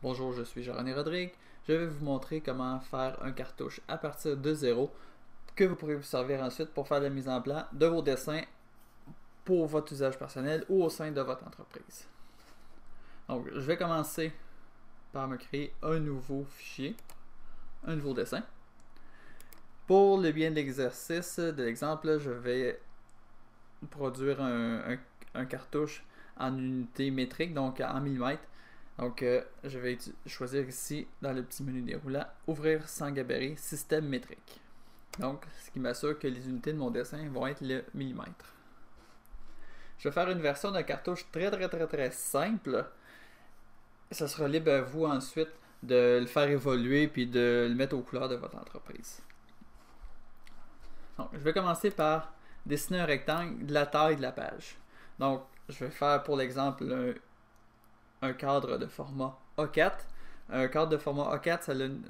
Bonjour, je suis Jean-René Rodrigue. Je vais vous montrer comment faire un cartouche à partir de zéro que vous pourrez vous servir ensuite pour faire la mise en place de vos dessins pour votre usage personnel ou au sein de votre entreprise. Donc, je vais commencer par me créer un nouveau fichier, un nouveau dessin. Pour le bien de l'exercice, de l'exemple, je vais produire un cartouche en unité métrique, donc en millimètres. Donc, je vais choisir ici, dans le petit menu déroulant, ouvrir sans gabarit, système métrique. Donc, ce qui m'assure que les unités de mon dessin vont être le millimètre. Je vais faire une version d'un cartouche très simple. Ça sera libre à vous ensuite de le faire évoluer puis de le mettre aux couleurs de votre entreprise. Donc, je vais commencer par dessiner un rectangle de la taille de la page. Donc, je vais faire pour l'exemple un cadre de format A4. Un cadre de format A4,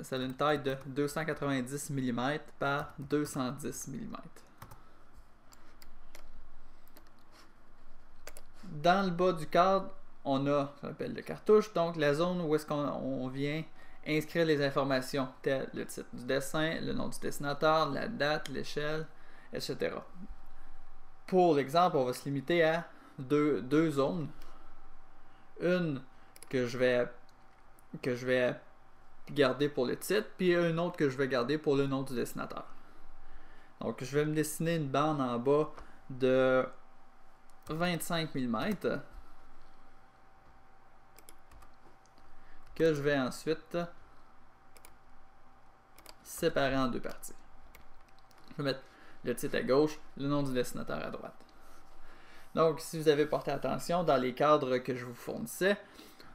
ça a une taille de 290 mm par 210 mm. Dans le bas du cadre, on a ce qu'on appelle le cartouche, donc la zone où est-ce qu'on vient inscrire les informations, telles le titre du dessin, le nom du dessinateur, la date, l'échelle, etc. Pour l'exemple, on va se limiter à deux zones. Une que je vais garder pour le titre, puis une autre que je vais garder pour le nom du dessinateur. Donc, je vais me dessiner une bande en bas de 25 mm que je vais ensuite séparer en deux parties. Je vais mettre le titre à gauche, le nom du dessinateur à droite. Donc, si vous avez porté attention, dans les cadres que je vous fournissais,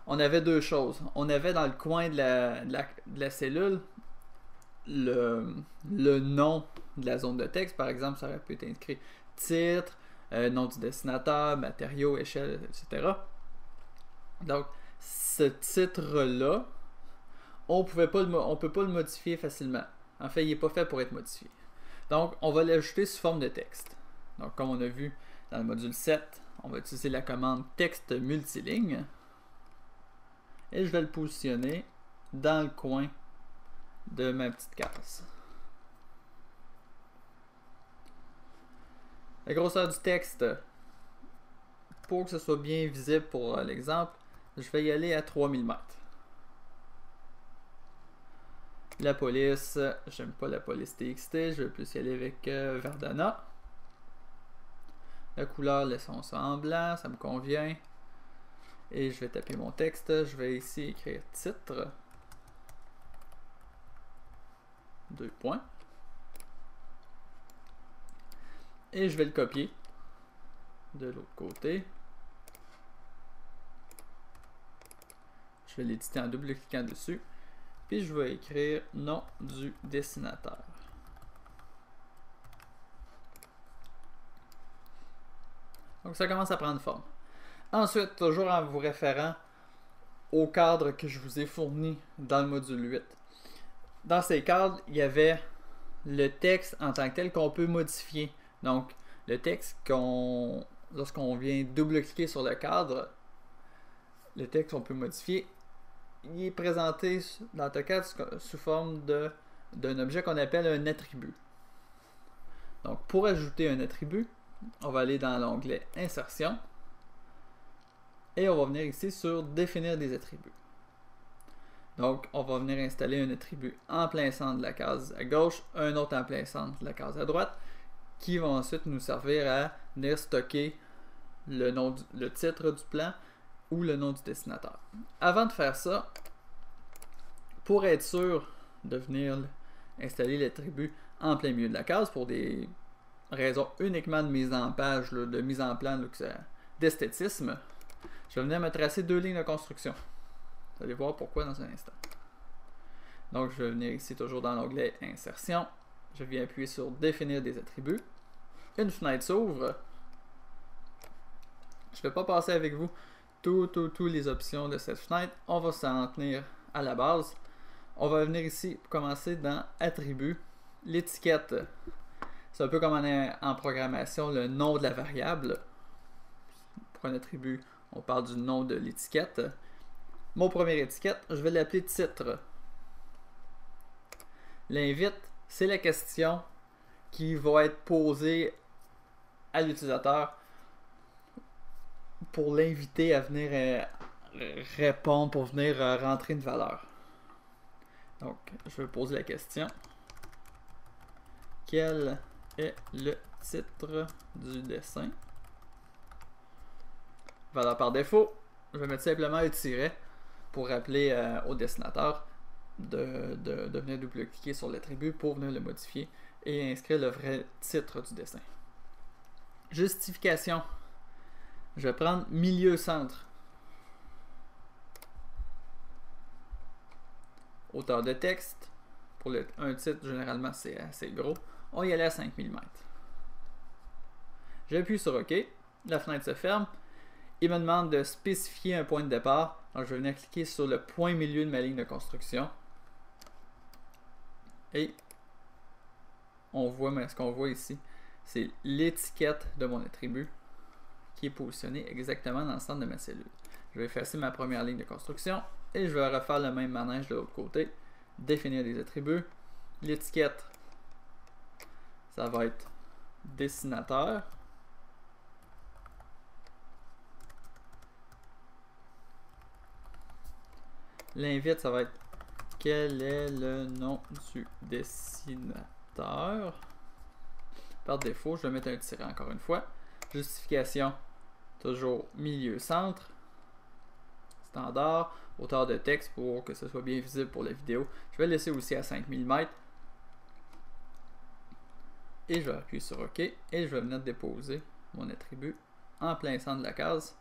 on avait deux choses. On avait dans le coin de la cellule le nom de la zone de texte. Par exemple, ça aurait pu être inscrit titre, nom du dessinateur, matériaux, échelle, etc. Donc, ce titre-là, on ne peut pas le modifier facilement. En fait, il n'est pas fait pour être modifié. Donc, on va l'ajouter sous forme de texte. Donc, comme on a vu dans le module 7, on va utiliser la commande texte multiligne. Et je vais le positionner dans le coin de ma petite case. La grosseur du texte, pour que ce soit bien visible pour l'exemple, je vais y aller à 3 mm. La police, j'aime pas la police TXT, je vais plus y aller avec Verdana. La couleur, laissons ça en blanc, ça me convient. Et je vais taper mon texte, je vais ici écrire titre. 2 points. Et je vais le copier de l'autre côté. Je vais l'éditer en double-cliquant dessus. Puis je vais écrire nom du dessinateur. Donc ça commence à prendre forme. Ensuite, toujours en vous référant au cadre que je vous ai fourni dans le module 8. Dans ces cadres, il y avait le texte en tant que tel qu'on peut modifier. Donc, le texte lorsqu'on vient double-cliquer sur le cadre, le texte qu'on peut modifier, il est présenté dans AutoCAD sous forme d'un objet qu'on appelle un attribut. Donc, pour ajouter un attribut, on va aller dans l'onglet Insertion et on va venir ici sur Définir des attributs. Donc, on va venir installer un attribut en plein centre de la case à gauche, un autre en plein centre de la case à droite, qui vont ensuite nous servir à venir stocker le titre du plan ou le nom du dessinateur. Avant de faire ça, pour être sûr de venir installer l'attribut en plein milieu de la case pour des raisons uniquement de mise en page, de mise en plan, d'esthétisme, je vais venir me tracer deux lignes de construction. Vous allez voir pourquoi dans un instant. Donc je vais venir ici toujours dans l'onglet Insertion. Je viens appuyer sur Définir des attributs. Une fenêtre s'ouvre. Je ne vais pas passer avec vous toutes les options de cette fenêtre. On va s'en tenir à la base. On va venir ici pour commencer dans Attributs. L'étiquette, c'est un peu comme en programmation, le nom de la variable. Pour un attribut, on parle du nom de l'étiquette. Mon premier étiquette, je vais l'appeler titre. L'invite, c'est la question qui va être posée à l'utilisateur pour l'inviter à venir répondre, pour venir rentrer une valeur. Donc, je vais poser la question. Quel est le titre du dessin? Valeur par défaut, je vais mettre simplement un tiret pour rappeler au dessinateur de venir double-cliquer sur l'attribut pour venir le modifier et inscrire le vrai titre du dessin. Justification. Je vais prendre milieu-centre. Hauteur de texte. Pour un titre, généralement, c'est assez gros. On va y aller à 5 mm. J'appuie sur OK. La fenêtre se ferme. Il me demande de spécifier un point de départ. Alors, je vais venir cliquer sur le point milieu de ma ligne de construction. Et on voit, mais ce qu'on voit ici, c'est l'étiquette de mon attribut qui est positionnée exactement dans le centre de ma cellule. Je vais effacer ma première ligne de construction et je vais refaire le même manège de l'autre côté. Définir des attributs. L'étiquette, ça va être dessinateur. L'invite, ça va être quel est le nom du dessinateur. Par défaut, je vais mettre un tiret encore une fois. Justification, toujours milieu-centre. Standard, hauteur de texte pour que ce soit bien visible pour la vidéo. Je vais le laisser aussi à 5 mm. Et je vais appuyer sur OK. Et je vais venir déposer mon attribut en plein centre de la case.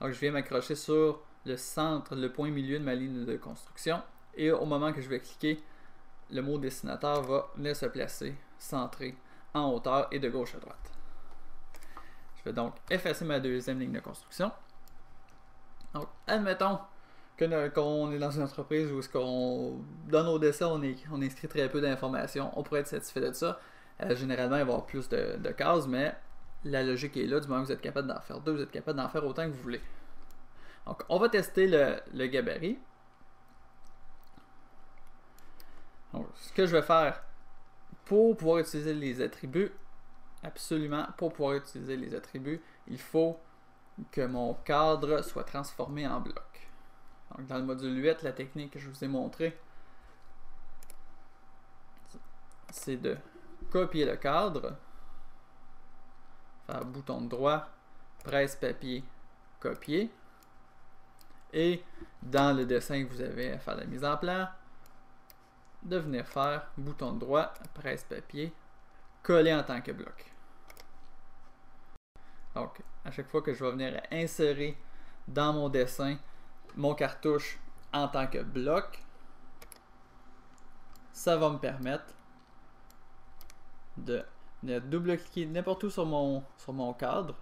Donc je viens m'accrocher sur le centre, le point milieu de ma ligne de construction. Et au moment que je vais cliquer, le mot dessinateur va venir se placer, centré, en hauteur et de gauche à droite. Je vais donc effacer ma deuxième ligne de construction. Donc, admettons qu'on est dans une entreprise où dans nos dessins, on inscrit très peu d'informations. On pourrait être satisfait de ça. Généralement, il va y avoir plus de cases, mais la logique est là. Du moment que vous êtes capable d'en faire deux, vous êtes capable d'en faire autant que vous voulez. Donc, on va tester le gabarit. Donc, ce que je vais faire pour pouvoir utiliser les attributs, absolument, pour pouvoir utiliser les attributs, il faut que mon cadre soit transformé en bloc. Donc, dans le module 8, la technique que je vous ai montrée, c'est de copier le cadre, faire bouton droit, presse papier, copier, et dans le dessin que vous avez à faire la mise en plan, de venir faire bouton droit, presse papier, coller en tant que bloc. Donc, à chaque fois que je vais venir insérer dans mon dessin mon cartouche en tant que bloc, ça va me permettre de double-cliquer n'importe où sur mon cadre.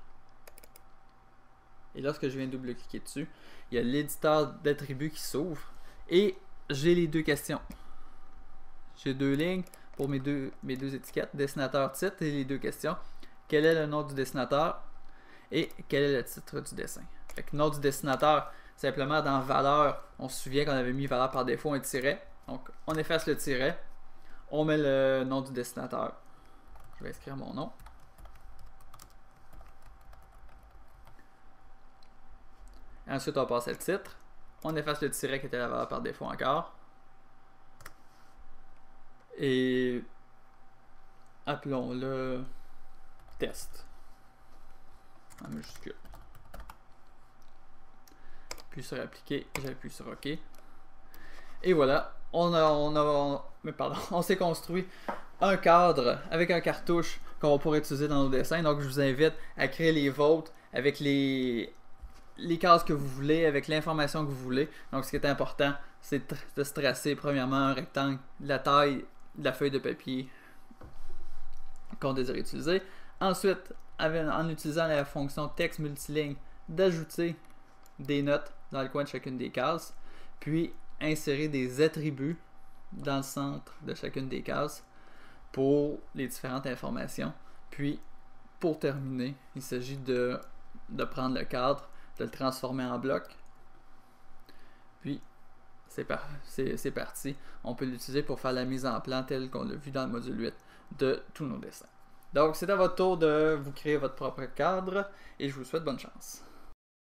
Et lorsque je viens double-cliquer dessus, il y a l'éditeur d'attributs qui s'ouvre et j'ai les deux questions. J'ai deux lignes pour mes deux étiquettes, dessinateur titre et les deux questions. Quel est le nom du dessinateur et quel est le titre du dessin. Fait que nom du dessinateur, simplement dans valeur, on se souvient qu'on avait mis valeur par défaut un tiret. Donc on efface le tiret, on met le nom du dessinateur. Je vais inscrire mon nom. Ensuite on passe le titre. On efface le tiret qui était la valeur par défaut encore. Et appelons-le test en majuscule. Puis sur appliquer, j'appuie sur OK. Et voilà, on s'est construit un cadre avec un cartouche qu'on pourrait utiliser dans nos dessins. Donc je vous invite à créer les vôtres avec les cases que vous voulez, avec l'information que vous voulez. Donc ce qui est important, c'est de se tracer premièrement un rectangle, la taille de la feuille de papier qu'on désire utiliser. Ensuite, en utilisant la fonction texte multiligne, d'ajouter des notes dans le coin de chacune des cases, puis insérer des attributs dans le centre de chacune des cases pour les différentes informations. Puis, pour terminer, il s'agit de prendre le cadre, de le transformer en bloc, Puis, c'est parti. On peut l'utiliser pour faire la mise en plan telle qu'on l'a vu dans le module 8 de tous nos dessins. Donc, c'est à votre tour de vous créer votre propre cadre et je vous souhaite bonne chance.